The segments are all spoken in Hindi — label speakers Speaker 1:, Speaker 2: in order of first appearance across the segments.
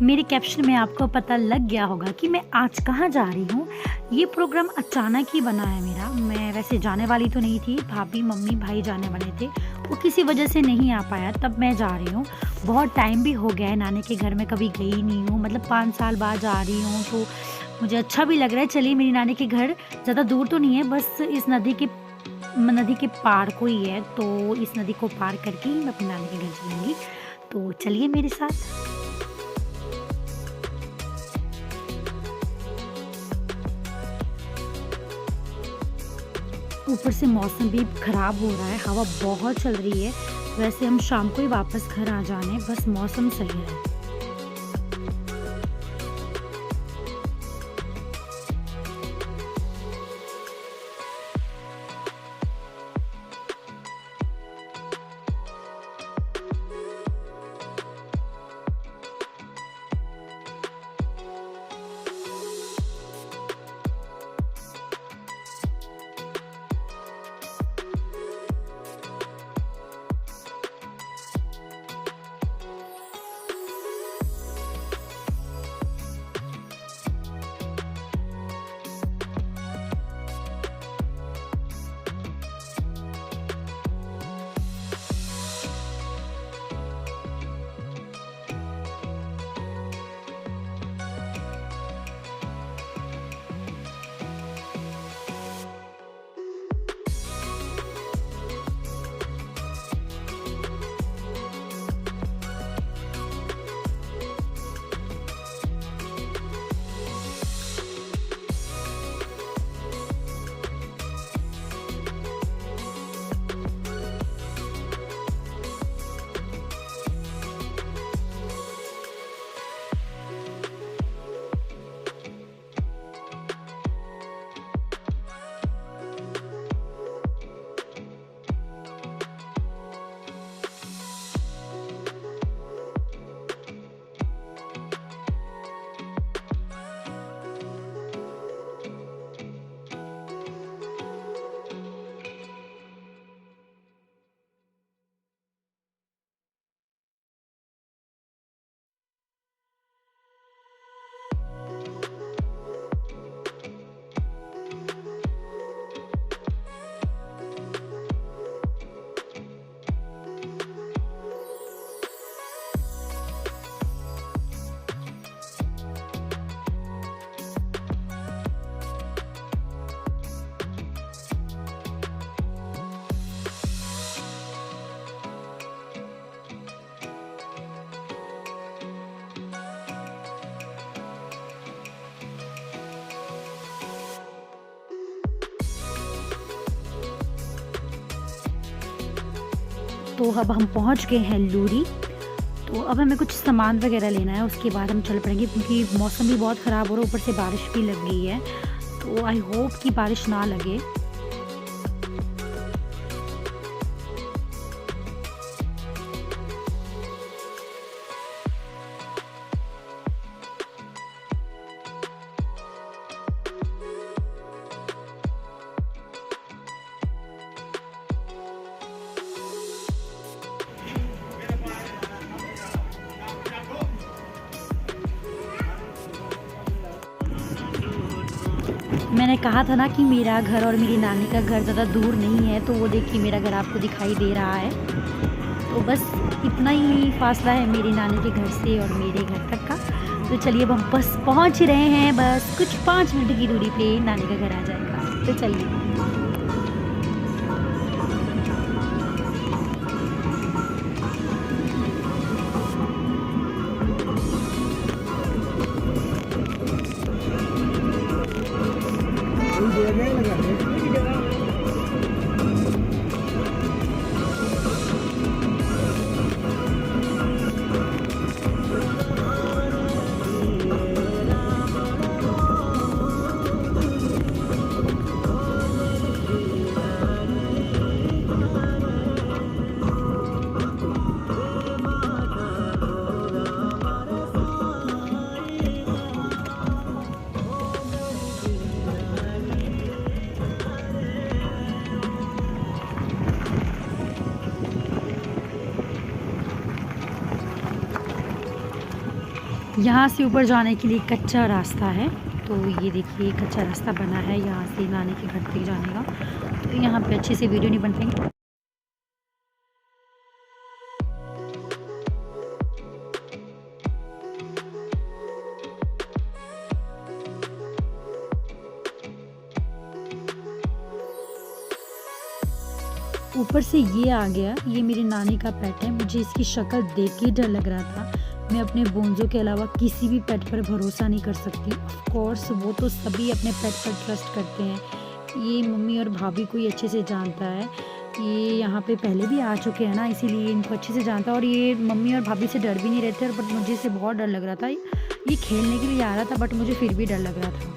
Speaker 1: मेरे कैप्शन में आपको पता लग गया होगा कि मैं आज कहाँ जा रही हूँ। ये प्रोग्राम अचानक ही बना है मेरा। मैं वैसे जाने वाली तो नहीं थी, भाभी, मम्मी, भाई जाने वाले थे। वो किसी वजह से नहीं आ पाया, तब मैं जा रही हूँ। बहुत टाइम भी हो गया है, नानी के घर में कभी गई नहीं हूँ, मतलब 5 साल बाद जा रही हूँ, तो मुझे अच्छा भी लग रहा है। चलिए, मेरी नानी के घर ज़्यादा दूर तो नहीं है, बस इस नदी के पार को ही है, तो इस नदी को पार करके ही मैं अपनी नानी के घर चलूँगी। तो चलिए मेरे साथ। ऊपर से मौसम भी खराब हो रहा है, हवा बहुत चल रही है। वैसे हम शाम को ही वापस घर आ जाने, बस मौसम सही है। तो अब हम पहुंच गए हैं लूरी। तो अब हमें कुछ सामान वगैरह लेना है, उसके बाद हम चल पड़ेंगे, क्योंकि मौसम भी बहुत ख़राब हो रहा है, ऊपर से बारिश भी लग गई है। तो आई होप कि बारिश ना लगे। मैंने कहा था ना कि मेरा घर और मेरी नानी का घर ज़्यादा दूर नहीं है, तो वो देखिए मेरा घर आपको दिखाई दे रहा है। तो बस इतना ही फासला है मेरी नानी के घर से और मेरे घर तक का। तो चलिए, अब हम बस पहुंच ही रहे हैं, बस कुछ 5 मिनट की दूरी पे नानी का घर आ जाएगा। तो चलिए। यहाँ से ऊपर जाने के लिए कच्चा रास्ता है। तो ये देखिए कच्चा रास्ता बना है यहाँ से नानी के घर तक जाने का। तो यहाँ पे अच्छे से वीडियो नहीं बन पाएंगे। ऊपर से ये आ गया, ये मेरी नानी का पेट है। मुझे इसकी शक्ल देख के डर लग रहा था। मैं अपने बोंजो के अलावा किसी भी पेट पर भरोसा नहीं कर सकती। ऑफ कोर्स वो तो सभी अपने पेट पर ट्रस्ट करते हैं। ये मम्मी और भाभी को ही अच्छे से जानता है। ये यहाँ पे पहले भी आ चुके हैं ना, इसीलिए इनको अच्छे से जानता है। और ये मम्मी और भाभी से डर भी नहीं रहते। और बट मुझे इससे बहुत डर लग रहा था। ये खेलने के लिए आ रहा था बट मुझे फिर भी डर लग रहा था।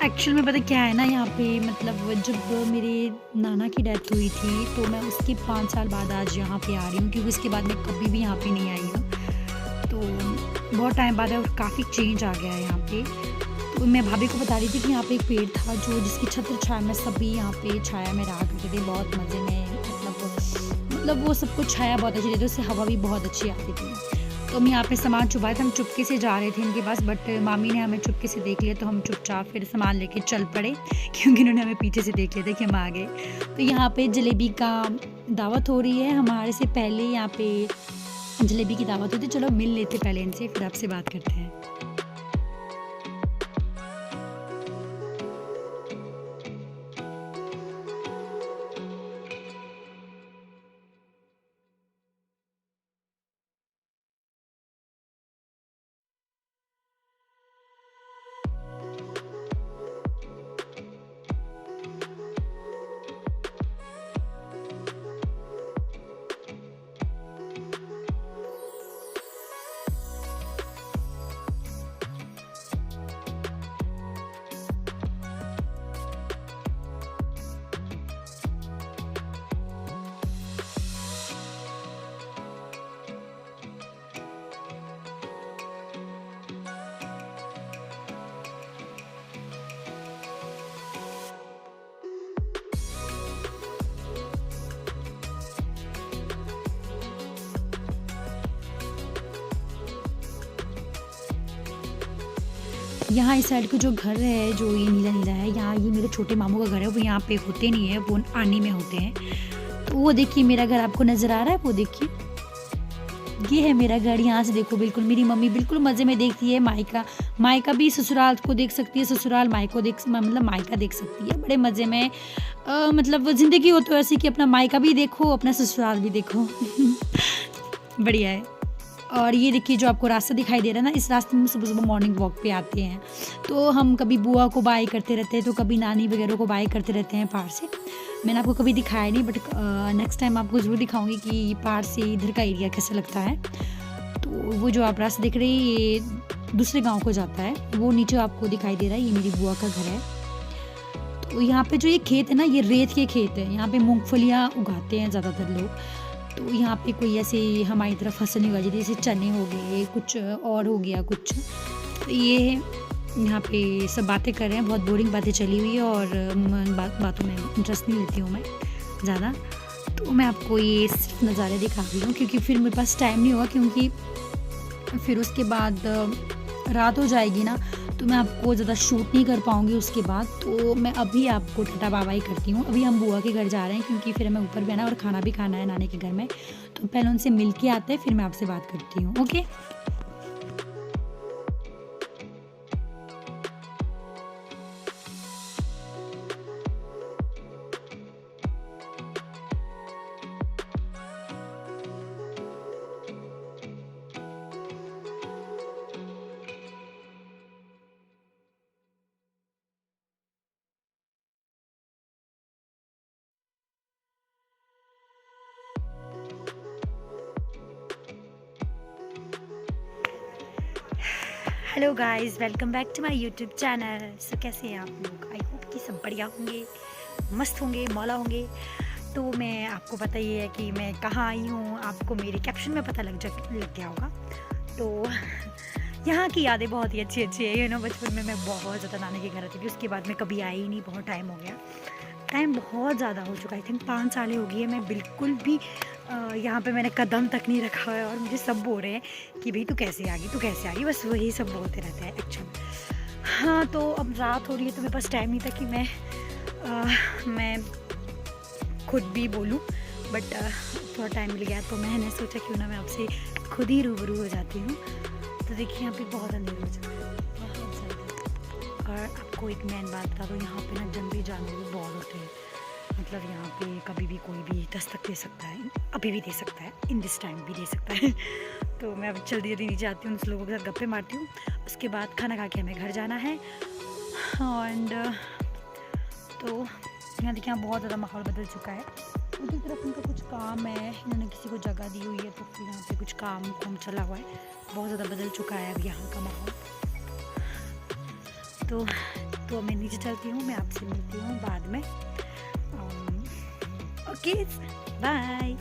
Speaker 1: एक्चुअल में पता क्या है ना, यहाँ पे मतलब जब मेरे नाना की डेथ हुई थी तो मैं उसके 5 साल बाद आज यहाँ पे आ रही हूँ, क्योंकि उसके बाद मैं कभी भी यहाँ पे नहीं आई हूँ। तो बहुत टाइम बाद है और काफ़ी चेंज आ गया है यहाँ पे। तो मैं भाभी को बता रही थी कि यहाँ पे एक पेड़ था जो जिसकी छत्र छाया में सभी यहाँ पे छाया में रहा करते थे, बहुत मज़े में। मतलब वो सबको छाया बहुत अच्छी थी, उससे हवा भी बहुत अच्छी आती थी। तो हम यहाँ पे सामान छुपाए थे, हम चुपके से जा रहे थे इनके पास, बट मामी ने हमें चुपके से देख लिया तो हम चुपचाप फिर सामान लेके चल पड़े, क्योंकि इन्होंने हमें पीछे से देख लिया था कि हम आ गए। तो यहाँ पे जलेबी का दावत हो रही है। हमारे से पहले यहाँ पे जलेबी की दावत होती। चलो मिल लेते पहले इनसे, फिर आपसे बात करते हैं। यहाँ इस साइड का जो घर है, जो ये नीला नीला है, यहाँ ये मेरे छोटे मामू का घर है। वो यहाँ पे होते नहीं है, वो आनी में होते हैं। तो वो देखिए मेरा घर आपको नज़र आ रहा है, वो देखिए ये है मेरा घर। यहाँ से देखो बिल्कुल मेरी मम्मी बिल्कुल मज़े में देखती है। मायका भी ससुराल को देख सकती है, ससुराल मायका देख सकती है बड़े मज़े में। मतलब ज़िंदगी हो तो ऐसी कि अपना मायका भी देखो, अपना ससुराल भी देखो। बढ़िया है। और ये देखिए जो आपको रास्ता दिखाई दे रहा है ना, इस रास्ते में सुबह सुबह मॉर्निंग वॉक पे आते हैं। तो हम कभी बुआ को बाय करते रहते हैं, तो कभी नानी वगैरह को बाय करते रहते हैं पहाड़ से। मैंने आपको कभी दिखाया नहीं, बट नेक्स्ट टाइम आपको ज़रूर दिखाऊंगी कि पहाड़ से इधर का एरिया कैसा लगता है। तो वो जो आप रास्ता देख रहे हैं ये दूसरे गाँव को जाता है, वो नीचे आपको दिखाई दे रहा है, ये मेरी बुआ का घर है। तो यहाँ पे जो ये खेत है ना, ये रेत के खेत है। यहाँ पे मूँगफलियाँ उगाते हैं ज़्यादातर लोग। तो यहाँ पे कोई ऐसे हमारी तरफ फसल नहीं उगाई जाती, जैसे चने हो गए, कुछ और हो गया कुछ। तो ये यहाँ पे सब बातें कर रहे हैं, बहुत बोरिंग बातें चली हुई है और बातों में इंटरेस्ट नहीं लेती हूँ मैं ज़्यादा। तो मैं आपको ये सिर्फ नज़ारे दिखा रही हूँ, क्योंकि फिर मेरे पास टाइम नहीं होगा, क्योंकि फिर उसके बाद रात हो जाएगी ना, तो मैं आपको ज़्यादा शूट नहीं कर पाऊँगी उसके बाद। तो मैं अभी आपको टाटा बाय बाय करती हूँ। अभी हम बुआ के घर जा रहे हैं, क्योंकि फिर हमें ऊपर भी आना और खाना भी खाना है नानी के घर में। तो पहले उनसे मिल के आते हैं, फिर मैं आपसे बात करती हूँ। Okay. Hello guys, welcome back to my YouTube channel. So कैसे हैं आप लोग? आई होप कि सब बढ़िया होंगे, मस्त होंगे, मौला होंगे। तो मैं आपको पता ही है कि मैं कहाँ आई हूँ, आपको मेरे कैप्शन में पता लग गया होगा। तो यहाँ की यादें बहुत ही अच्छी अच्छी है। बचपन में मैं बहुत ज़्यादा नानी के घर आती थी, उसके बाद मैं कभी आई ही नहीं, बहुत टाइम हो गया। टाइम बहुत ज़्यादा हो चुका है, आई थिंक 5 साल हो गई है। मैं बिल्कुल भी यहाँ पे मैंने कदम तक नहीं रखा है और मुझे सब बोल रहे हैं कि भाई तू कैसे आ गई, तू कैसे आ गई, बस वही सब बोलते रहते हैं एक्चुअली। हाँ, तो अब रात हो रही है तो मेरे पास टाइम नहीं था कि मैं खुद भी बोलूँ, बट थोड़ा टाइम मिल गया तो मैंने सोचा क्यों ना मैं आपसे खुद ही रूबरू हो जाती हूँ। तो देखिए यहाँ पे बहुत अंधेरा हो चुका है, बहुत ज़्यादा। और आपको एक मेन बात बता दो, यहाँ पे ना जंगली जानवर भी बहुत होते हैं। मतलब यहाँ पे कभी भी कोई भी दस्तक दे सकता है, अभी भी दे सकता है, इन दिस टाइम भी दे सकता है। तो मैं अब जल्दी जल्दी नीचे आती हूँ, उन लोगों के साथ गप्पे मारती हूँ। उसके बाद खाना खा के हमें घर जाना है। एंड तो यहाँ देखिए, यहाँ बहुत ज़्यादा माहौल बदल चुका है। उनकी तरफ उनका कुछ काम है, इन्होंने किसी को जगह दी हुई है, तो फिर यहाँ पे कुछ काम चला हुआ है। बहुत ज़्यादा बदल चुका है अब यहाँ का माहौल। तो मैं नीचे चलती हूँ, मैं आपसे मिलती हूँ बाद में। Okay, bye.